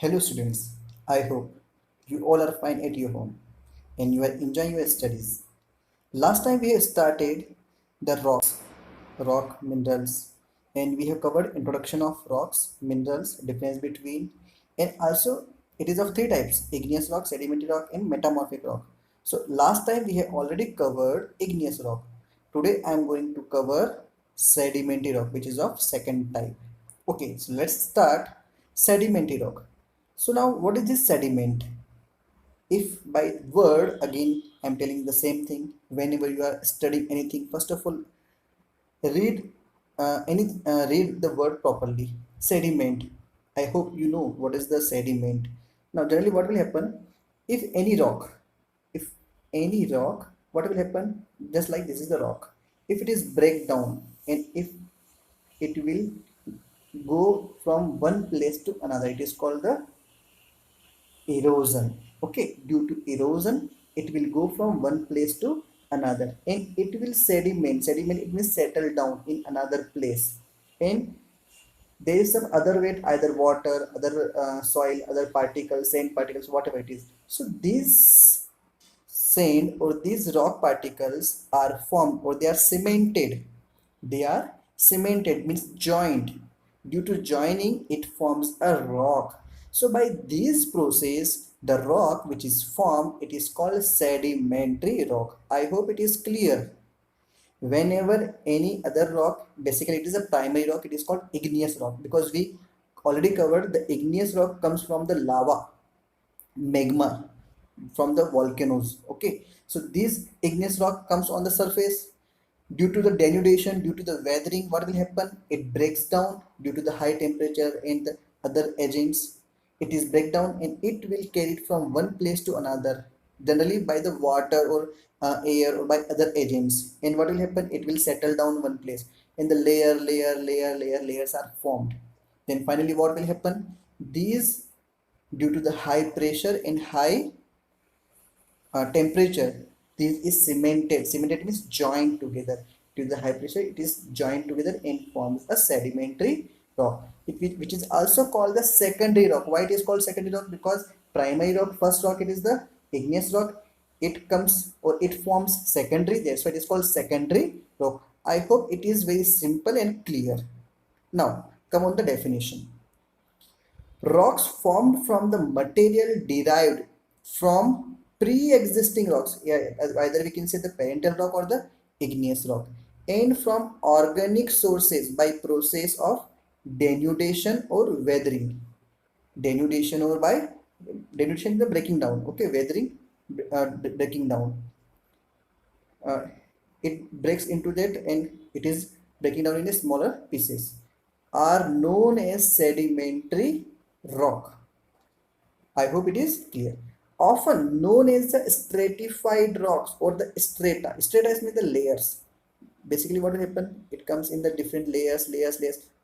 Hello students, I hope you all are fine at your home and you are enjoying your studies. Last time we have started the rocks, rock minerals, and we have covered introduction of rocks, minerals, difference between, and also it is of three types: igneous rock, sedimentary rock, and metamorphic rock. So last time we have already covered igneous rock. Today I am going to cover sedimentary rock, which is of second type. Okay, so let's start sedimentary rock. So now what is this sediment? If by word again I'm telling the same thing whenever you are studying anything, first of all read read the word properly. Sediment. I hope you know what is the sediment. Now generally what will happen if any rock, if any rock, what will happen, just like this is the rock, if it is break down and if it will go from one place to another, it is called the erosion. Okay, due to erosion it will go from one place to another and it will sediment, it will settle down in another place, and there is some other weight, either water, other soil, other particles, sand particles, whatever it is. So these sand or these rock particles are formed or they are cemented. They are cemented means joined. Due to joining, it forms a rock. So by this process, the rock which is formed, it is called sedimentary rock. I hope it is clear. Whenever any other rock, basically it is a primary rock, it is called igneous rock because we already covered the igneous rock comes from the lava, magma, from the volcanoes. Okay, so this igneous rock comes on the surface. Due to the denudation, due to the weathering, what will happen, it breaks down due to the high temperature and the other agents. It is break down and it will carry it from one place to another, generally by the water or air or by other agents. And what will happen, it will settle down one place and the layers are formed. Then finally what will happen, these, due to the high pressure and high temperature, this is cemented means joined together. Due to the high pressure it is joined together and forms a sedimentary rock, which is also called the secondary rock. Why it is called secondary rock? Because primary rock, first rock, it is the igneous rock, it comes or it forms secondary, that's why it is called secondary rock. I hope it is very simple and clear. Now come on the definition. Rocks formed from the material derived from pre-existing rocks. Yeah, either we can say the parental rock or the igneous rock, and from organic sources by process of denudation or weathering. Denudation or by denudation, the breaking down. Okay, weathering, breaking down. Uh, it breaks into that and it is breaking down in a smaller pieces. Are known as sedimentary rock. I hope it is clear. Often known as the stratified rocks or the strata. Strata means the layers. Basically, what will happen? It comes in the different layers.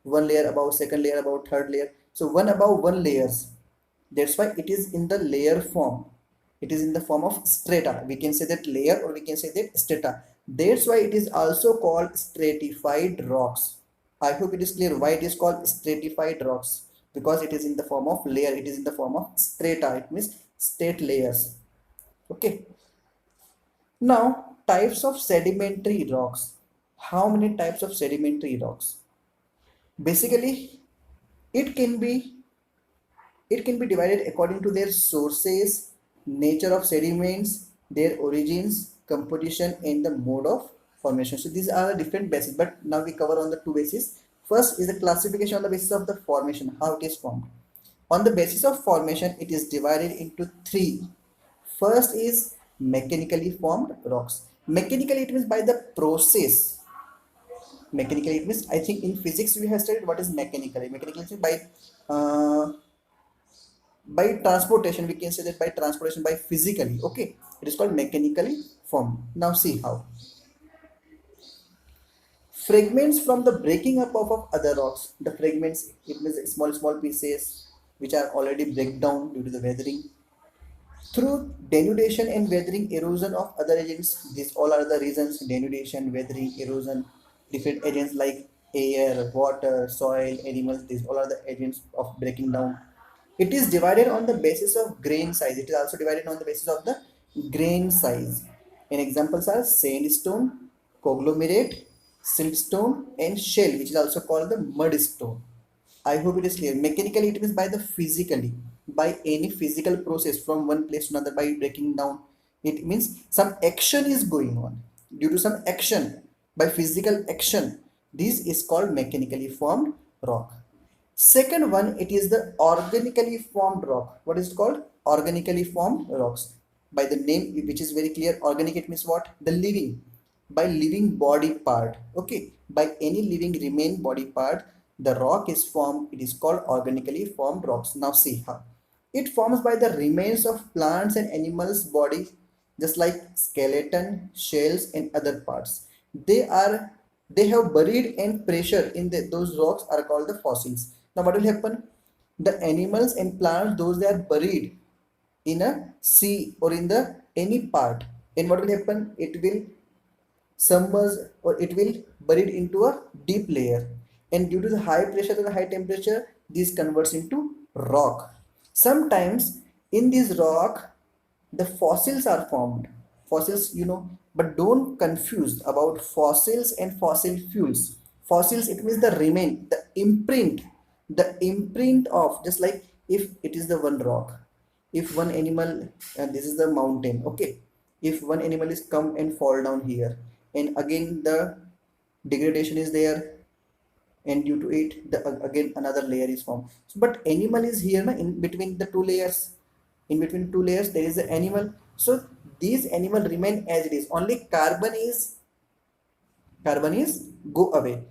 One layer above, second layer above, third layer. So one above one layers. That's why it is in the layer form. It is in the form of strata. We can say that layer or we can say that strata. That's why it is also called stratified rocks. I hope it is clear why it is called stratified rocks, because it is in the form of layer. It is in the form of strata. It means state layers. Okay. Now types of sedimentary rocks. How many types of sedimentary rocks? Basically, it can be it can be divided according to their sources, nature of sediments, their origins, composition, and the mode of formation. So these are the different bases, but now we cover on the two bases. First is the classification on the basis of the formation, how it is formed. On the basis of formation, it is divided into three. First is mechanically formed rocks. Mechanically, it means by the process. Mechanically, it means, I think in physics we have studied what is mechanically. Mechanically means by transportation, we can say that by transportation, by physically. Okay, it is called mechanically formed. Now see how. Fragments from the breaking up of other rocks. The fragments, it means small pieces which are already break down due to the weathering. Through denudation and weathering, erosion of other agents. These all are the reasons: denudation, weathering, erosion, different agents like air, water, soil, animals. These all are the agents of breaking down. It is divided on the basis of grain size. It is also divided on the basis of the grain size. And examples are sandstone, conglomerate, siltstone, and shell, which is also called the mudstone. I hope it is clear. Mechanically, it means by the physically, by any physical process from one place to another by breaking down. It means some action is going on. Due to some action, by physical action, this is called mechanically formed rock. Second one, it is the organically formed rock. What is it called? Organically formed rocks. By the name, which is very clear, organic, it means what? The living. By living body part. Okay. By any living remain body part, the rock is formed. It is called organically formed rocks. Now see how. It forms by the remains of plants and animals' body, just like skeleton, shells, and other parts. They are they have buried and pressure in those rocks are called the fossils. Now what will happen? The animals and plants, those they are buried in a sea or in the any part. And what will happen? It will submerge or it will buried into a deep layer. And due to the high pressure and high temperature, this converts into rock. Sometimes in this rock, the fossils are formed. Fossils, but don't confuse about fossils and fossil fuels. Fossils, it means the remain, the imprint of, just like if it is the one rock, if one animal, and this is the mountain, okay, if one animal is come and fall down here, and again the degradation is there, and due to it the again another layer is formed. So, but animal is here na, in between the two layers, in between two layers there is an animal. So these animal remain as it is, only carbon is go away.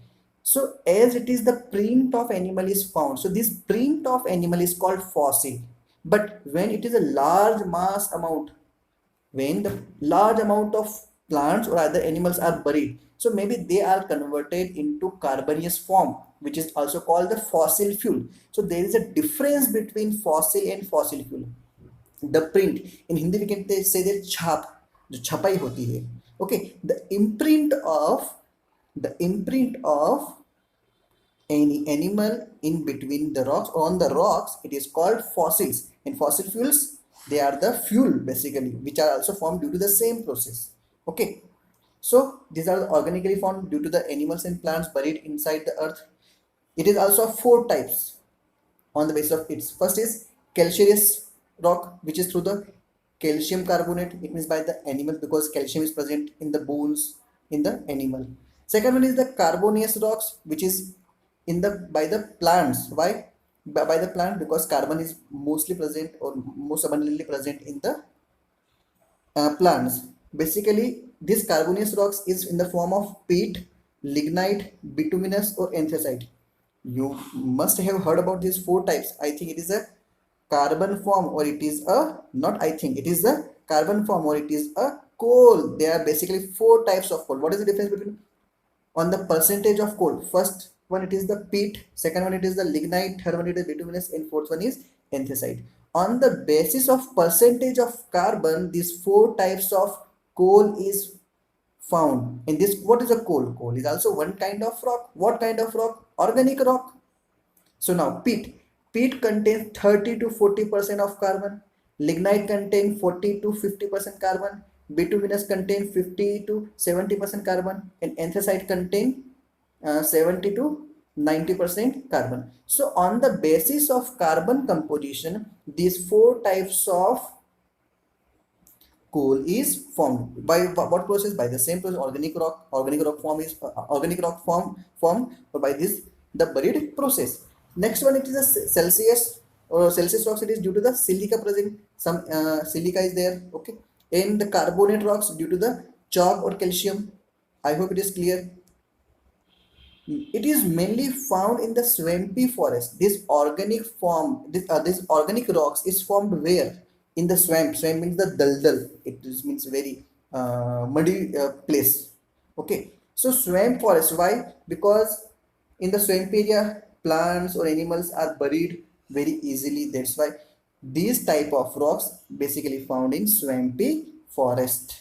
So as it is the print of animal is found, so this print of animal is called fossil. But when it is a large mass amount, when the large amount of plants or other animals are buried, so maybe they are converted into carbonous form, which is also called the fossil fuel. So there is a difference between fossil and fossil fuel. The print in Hindi we can say that छाप, जो छपाई होती है, okay, the imprint of any animal in between the rocks, on the rocks, it is called fossils. And fossil fuels, they are the fuel basically, which are also formed due to the same process. Okay, so these are organically formed due to the animals and plants buried inside the earth. It is also four types on the basis of its. First is calcareous rock, which is through the calcium carbonate. It means by the animal, because calcium is present in the bones in the animal. Second one is the carbonaceous rocks, which is in the by the plants. Why? By the plant, because carbon is mostly present or most abundantly present in the plants. Basically, this carbonaceous rocks is in the form of peat, lignite, bituminous, or anthracite. You must have heard about these four types. I think it is a carbon form, or it is a, not I think, it is a carbon form, or it is a coal. There are basically four types of coal. What is the difference between on the percentage of coal? First one, it is the peat. Second one, it is the lignite. Third one, it is bituminous. And fourth one is anthracite. On the basis of percentage of carbon, these four types of coal is found in this. What is a coal? Coal is also one kind of rock. What kind of rock? Organic rock. So now peat contains 30 to 40% of carbon. Lignite contains 40 to 50% carbon. Bituminous contains 50 to 70% carbon, and anthracite contains 70 to 90% carbon. So on the basis of carbon composition, these four types of coal is formed by what process? By the same process. Organic rock form is organic rock formed by this the buried process. Next one, it is a celsius or celsius rocks. It is due to the silica present, some silica is there, okay. And the carbonate rocks due to the chalk or calcium. I hope it is clear. It is mainly found in the swampy forest. This organic rocks is formed where? In the swamp. Swamp means the daldal. It means very muddy place. Okay. So swamp forest. Why? Because in the swamp area, plants or animals are buried very easily. That's why these type of rocks basically found in swampy forest.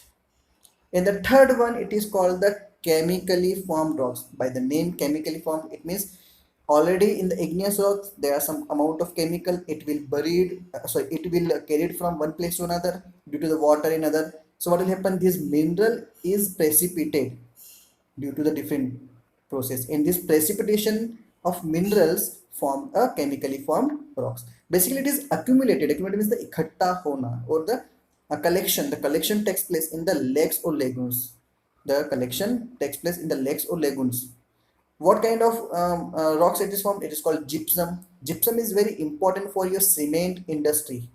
In the third one, it is called the chemically formed rocks. By the name chemically formed, it means already in the igneous rocks there are some amount of chemical, it will buried, sorry, it will carried from one place to another due to the water in other. So what will happen, this mineral is precipitated due to the different process. In this precipitation of minerals form a chemically formed rocks. Basically it is accumulated. Accumulated means the ikhatta hona, or the collection. The collection takes place in the lakes or lagoons. The collection takes place in the lakes or lagoons. What kind of rocks it is formed? It is called gypsum. Gypsum is very important for your cement industry.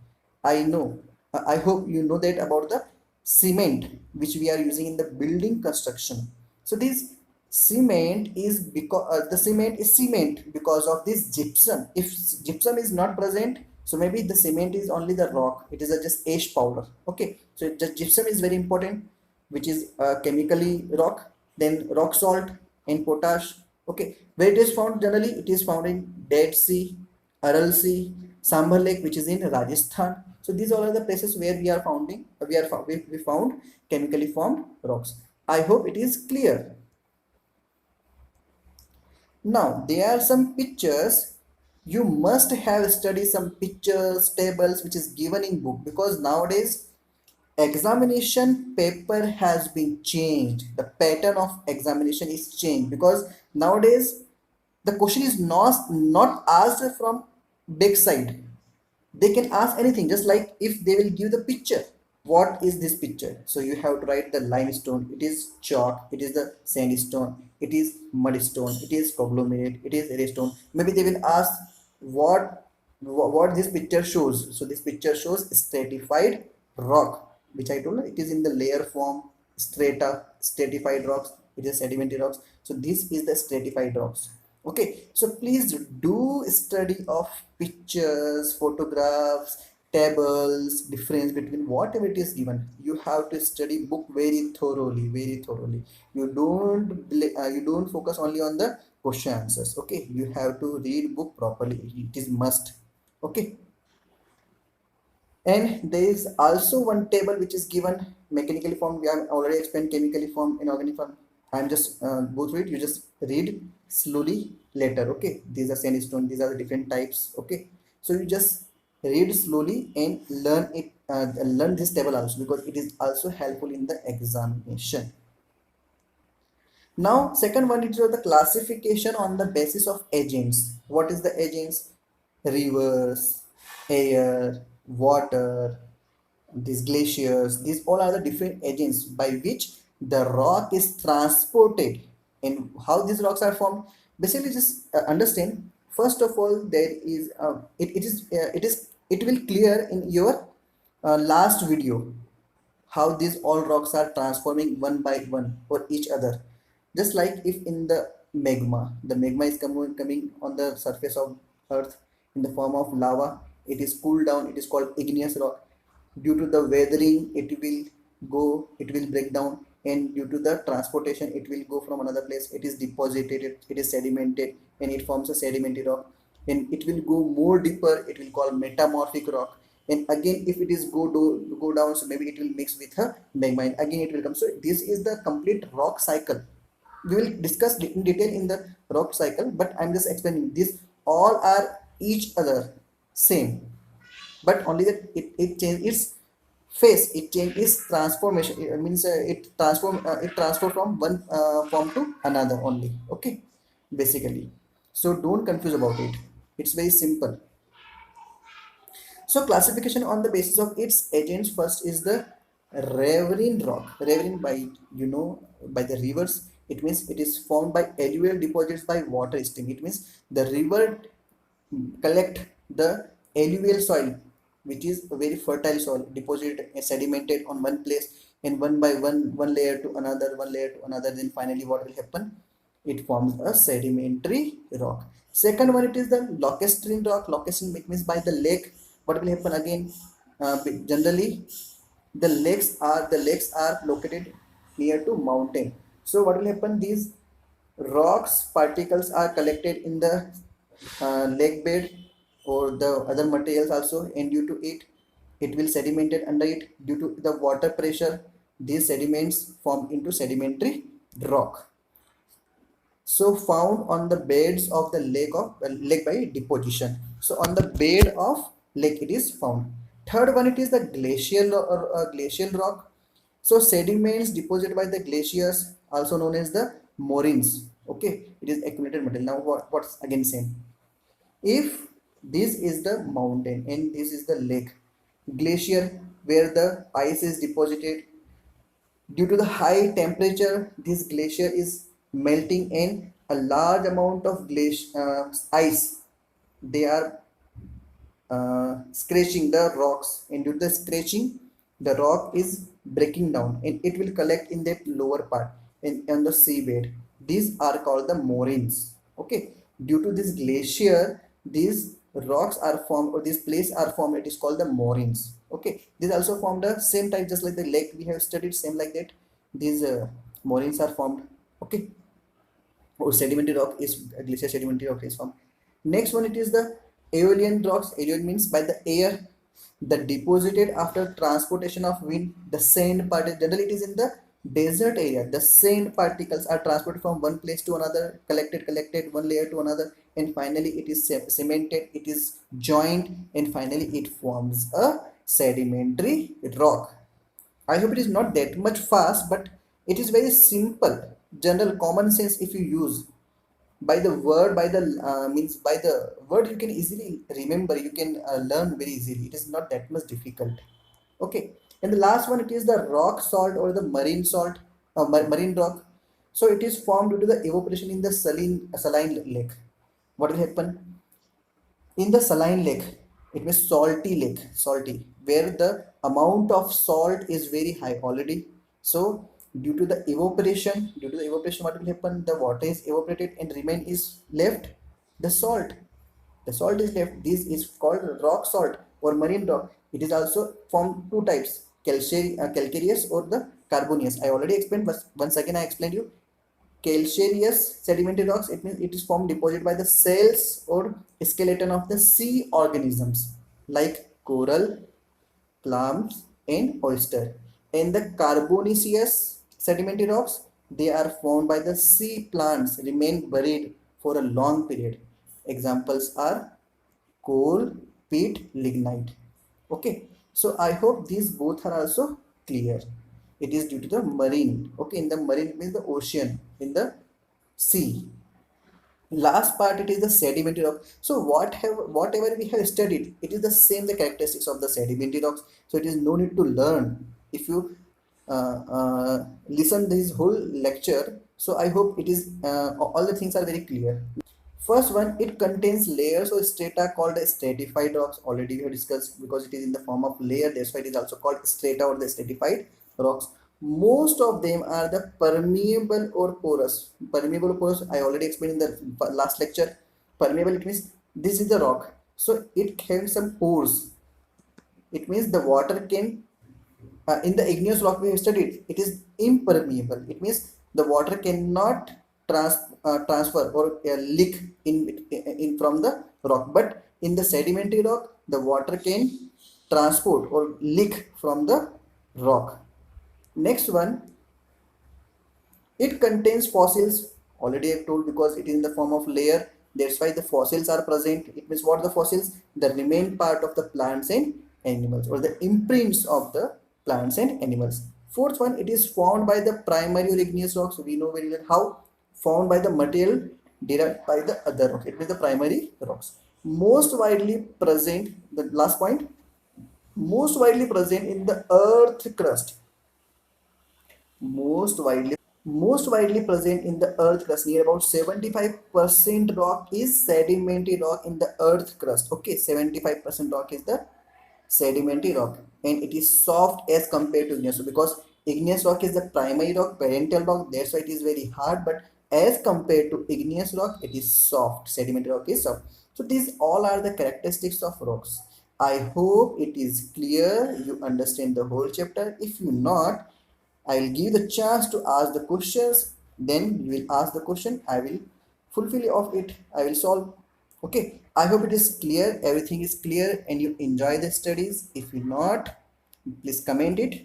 I know. I hope you know that about the cement which we are using in the building construction. So this cement is because the cement is cement because of this gypsum. If gypsum is not present, so maybe the cement is only the rock. It is a just ash powder. Okay. So the gypsum is very important, which is chemically rock. Then rock salt and potash. Okay, where it is found generally, it is found in Dead Sea, Aral Sea, Sambhar Lake, which is in Rajasthan. So these all are the places where we are founding. We found chemically formed rocks. I hope it is clear. Now there are some pictures. You must have studied some pictures, tables, which is given in book, because nowadays examination paper has been changed. The pattern of examination is changed because nowadays the question is not asked from back side. They can ask anything, just like if they will give the picture, what is this picture, so you have to write the limestone, it is chalk, it is the sandstone, it is mudstone, it is conglomerate, it is redstone. Maybe they will ask what this picture shows. So this picture shows stratified rock, which I told you, it is in the layer form. Strata, stratified rocks, it is sedimentary rocks. So this is the stratified rocks. Okay, so please do study of pictures, photographs, tables, difference between whatever it is given. You have to study book very thoroughly, very thoroughly. You don't focus only on the question answers. Okay, you have to read book properly, it is must. Okay, and there is also one table which is given mechanically formed. We have already explained chemically formed and organic form. I'm just go through it. You just read slowly later. Okay, these are sandstone. These are the different types. Okay, so you just read slowly and learn it. Learn this table also, because it is also helpful in the examination. Now, second one is the classification on the basis of agents. What is the agents? Rivers, air, water, these glaciers, these all are the different agents by which the rock is transported. And how these rocks are formed? Basically, just understand. First of all, there is it will clear in your last video how these all rocks are transforming one by one or each other. Just like if in the magma is coming on the surface of earth in the form of lava, it is cooled down, it is called igneous rock. Due to the weathering, it will break down, and due to the transportation, it will go from another place, it is deposited, it is sedimented, and it forms a sedimentary rock. And it will go more deeper, it will call metamorphic rock. And again, if it is go down, so maybe it will mix with a magma, and again it will come. So this is the complete rock cycle. We will discuss in detail in the rock cycle, but I'm just explaining this. All are each other same, but only that it change its phase, it change its transformation. It means it transform from one form to another only. Okay, basically, so don't confuse about it, it's very simple. So classification on the basis of its agents. First is the riverine rock. Riverine, by you know, by the rivers. It means it is formed by alluvial deposits by water stream. It means the river collect the alluvial soil, which is a very fertile soil, deposited and sedimented on one place, and one by one layer to another, one layer to another. Then finally, what will happen? It forms a sedimentary rock. Second one, it is the lacustrine rock. Lacustrine, it means by the lake. What will happen again? Generally, the lakes are located near to mountain. So what will happen? These rocks particles are collected in the lake bed or the other materials also, and due to it will sedimented under it. Due to the water pressure, these sediments form into sedimentary rock. So found on the beds of the lake by deposition. So on the bed of lake it is found. Third one, it is the glacial rock. So sediments deposited by the glaciers, also known as the moraines. Okay, it is accumulated material. Now what's again same? If this is the mountain and this is the lake, glacier where the ice is deposited, due to the high temperature, this glacier is melting and a large amount of ice, they are scratching the rocks, and due to the scratching, the rock is breaking down and it will collect in that lower part on the seabed. These are called the moraines. Okay, due to this glacier, these rocks are formed, or these places are formed, it is called the moraines. Okay, these also formed the same type, just like the lake we have studied, same like that these moraines are formed. Okay, or sedimentary rock is glacier sedimentary rock is formed. Next one, it is the aeolian rocks. Aeolian means by the air, the deposited after transportation of wind. The sand particles, generally it is in the desert area, the sand particles are transported from one place to another, collected one layer to another, and finally it is cemented, it is joined, and finally it forms a sedimentary rock. I hope it is not that much fast, but it is very simple. General common sense, if you use by the word, by the means by the word, you can easily remember. You can learn very easily. It is not that much difficult. Okay, and the last one, it is the rock salt or the marine salt, marine rock. So it is formed due to the evaporation in the saline lake. What will happen? In the saline lake, it means salty lake, salty, where the amount of salt is very high already. So due to the evaporation, what will happen? The water is evaporated and remain is left the salt. The salt is left. This is called rock salt or marine rock. It is also formed two types: calcareous or the carbonious. I already explained, but once again I explained you. Calcareous sedimentary rocks, it means it is formed deposited by the cells or skeleton of the sea organisms like coral, clams, and oyster. And the carbonaceous sedimentary rocks, they are formed by the sea plants remain buried for a long period. Examples are coal, peat, lignite. Okay, so I hope these both are also clear. It is due to the marine. Okay, in the marine means the ocean, in the sea. Last part, it is the sedimentary rock. So whatever we have studied, it is the same, the characteristics of the sedimentary rocks. So it is no need to learn. If you listen this whole lecture, so I hope it is all the things are very clear. First one, it contains layers or strata called the stratified rocks. Already we have discussed, because it is in the form of layer, that's why it is also called strata or the stratified rocks. Most of them are the permeable or porous. Permeable or porous, I already explained in the last lecture. Permeable, it means this is the rock, so it has some pores. It means the water can, in the igneous rock we have studied, it is impermeable. It means the water cannot transfer or leak in from the rock. But in the sedimentary rock, the water can transport or leak from the rock. Next one, it contains fossils. Already I told, because it is in the form of layer. That's why the fossils are present. It means what the fossils? The remain part of the plants and animals, or the imprints of the plants and animals. Fourth one, it is formed by the primary or igneous rocks. We know very well how. Found by the material derived by the other rock. It means the primary rocks. Most widely present, the last point, most widely present in the earth crust. Most widely present in the earth crust. Near about 75% rock is sedimentary rock in the earth crust. Okay, 75% rock is the sedimentary rock, and it is soft as compared to igneous. So because igneous rock is the primary rock, parental rock, that's why it is very hard. But as compared to igneous rock, it is soft. Sedimentary rock is soft. So these all are the characteristics of rocks. I hope it is clear. You understand the whole chapter. If you not, I will give the chance to ask the questions. Then you will ask the question. I will fulfill of it. I will solve. Okay. I hope it is clear. Everything is clear and you enjoy the studies. If you not, please comment it.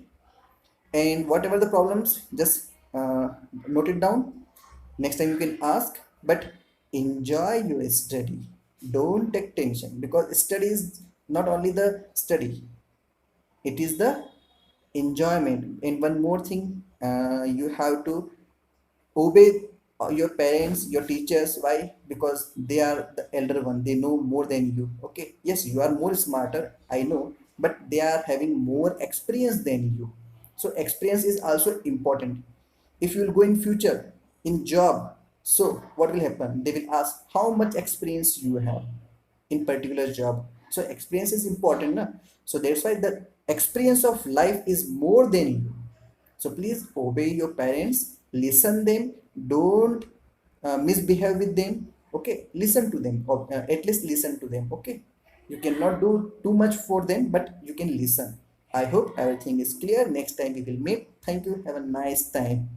And whatever the problems, just note it down. Next time you can ask, but enjoy your study. Don't take tension, because study is not only the study, it is the enjoyment. And one more thing, you have to obey your parents, your teachers. Why? Because they are the elder one, they know more than you. Okay, yes, you are more smarter, I know, but they are having more experience than you. So experience is also important. If you will go in future in job, so what will happen? They will ask how much experience you have in particular job. So experience is important, na? So that's why the experience of life is more than you. So please obey your parents, listen them, don't misbehave with them. Okay, listen to them, or at least listen to them. Okay, you cannot do too much for them, but you can listen. I hope everything is clear. Next time we will meet. Thank you. Have a nice time.